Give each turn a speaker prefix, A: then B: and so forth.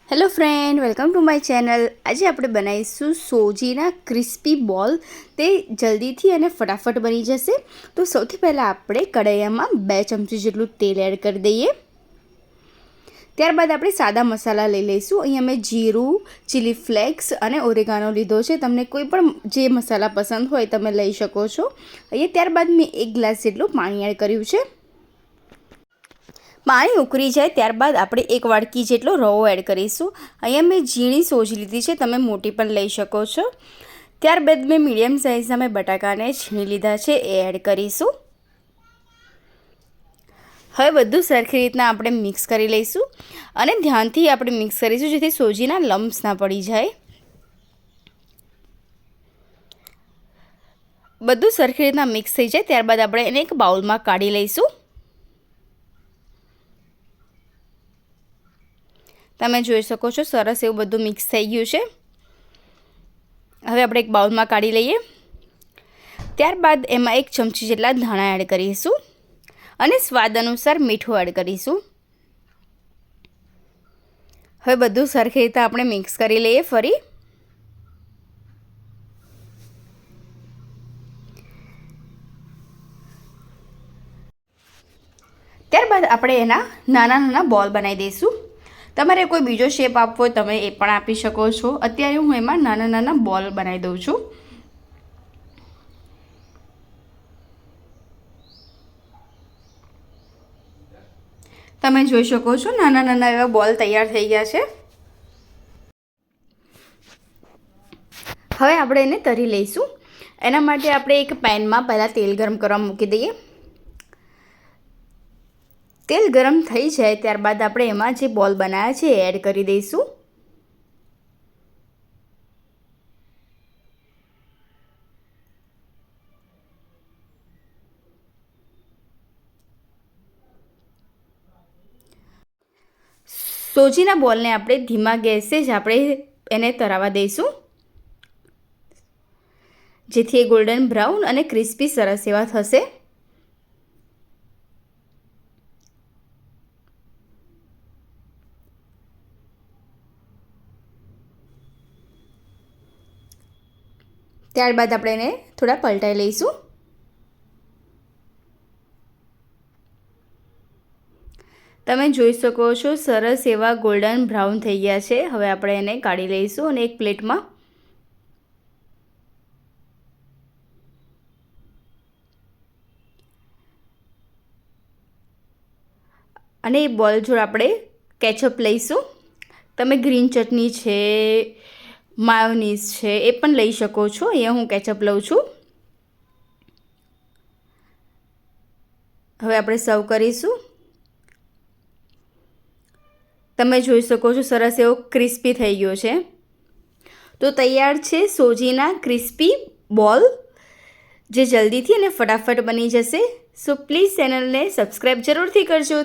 A: Hello friend, welcome to my channel. આજે આપણે બનાવીશું સોજીના ક્રિસ્પી બોલ। તે જલ્દીથી અને ફટાફટ બની જશે। તો સૌથી પહેલાં આપણે કઢાઈમાં 2 ચમચી જેટલું તેલ એડ કરી દઈએ। ત્યારબાદ આપણે સાદા મસાલા લઈ લઈશું। અહીંયા મેં જીરું, ચીલી ફ્લેક્સ અને ઓરેગાનો લીધો છે। તમને કોઈ પણ જે મસાલા પસંદ હોય તમે લઈ શકો છો। અહીંયા ત્યારબાદ મેં 1 ગ્લાસ જેટલું પાણી એડ કર્યું છે। પાણી ઉકળી જાય ત્યારબાદ આપણે 1 વાડકી જેટલો રવો એડ કરીશું। અહીંયા મેં ઝીણી સોજી લીધી છે, તમે મોટી પણ લઈ શકો છો। ત્યારબાદ મેં મીડિયમ સાઇઝના મેં બટાકાને છીણી લીધા છે, એ એડ કરીશું। હવે બધું સરખી રીતના આપણે મિક્સ કરી લઈશું અને ધ્યાનથી આપણે મિક્સ કરીશું જેથી સોજીના લમ્પ્સ ના પડી જાય। બધું સરખી રીતના મિક્સ થઈ જાય ત્યારબાદ આપણે એને એક બાઉલમાં કાઢી લઈશું। તમે જોઈ શકો છો સરસ એવું બધું મિક્સ થઈ ગયું છે। હવે આપણે એક બાઉલમાં કાઢી લઈએ। ત્યારબાદ એમાં 1 ચમચી જેટલા ધાણા એડ કરીશું અને સ્વાદ અનુસાર મીઠું એડ કરીશું। હવે બધું સરખી રીતે આપણે મિક્સ કરી લઈએ ફરી। ત્યારબાદ આપણે એના નાના નાના બોલ બનાવી દઈશું। તમારે કોઈ બીજો શેપ આપવો હોય તમે એ પણ આપી શકો છો। અત્યારે હું એમાં નાના નાના બોલ બનાવી દઉં છું। તમે જોઈ શકો છો નાના નાના એવા બોલ તૈયાર થઈ ગયા છે। હવે આપણે એને તળી લઈશું। એના માટે આપણે એક પેનમાં પહેલાં તેલ ગરમ કરવા મૂકી દઈએ। તેલ ગરમ થઈ જાય ત્યારબાદ આપણે એમાં જે બોલ બનાવ્યા છે એ એડ કરી દઈશું। સોજીના બોલને આપણે ધીમા ગેસે જ આપણે એને તળાવવા દઈશું જેથી એ ગોલ્ડન બ્રાઉન અને ક્રિસ્પી સરસ એવા થશે। ત્યારબાદ આપણે એને થોડા પલટાઈ લઈશું। તમે જોઈ શકો છો સરસ એવા ગોલ્ડન બ્રાઉન થઈ ગયા છે। હવે આપણે એને કાઢી લઈશું અને એક પ્લેટમાં। અને એ બોલ જોડે આપણે કેચઅપ લઈશું। તમે ગ્રીન ચટણી છે, માયોનીઝ છે એ પણ લઈ શકો છો। અહીંયા હું કેચઅપ લઉં છું। હવે આપણે સર્વ કરીશું। તમે જોઈ શકો છો સરસ એવો ક્રિસ્પી થઈ ગયો છે। તો તૈયાર છે સોજીના ક્રિસ્પી બોલ જે જલ્દીથી અને ફટાફટ બની જશે। સો પ્લીઝ ચેનલને સબસ્ક્રાઈબ જરૂરથી કરજો।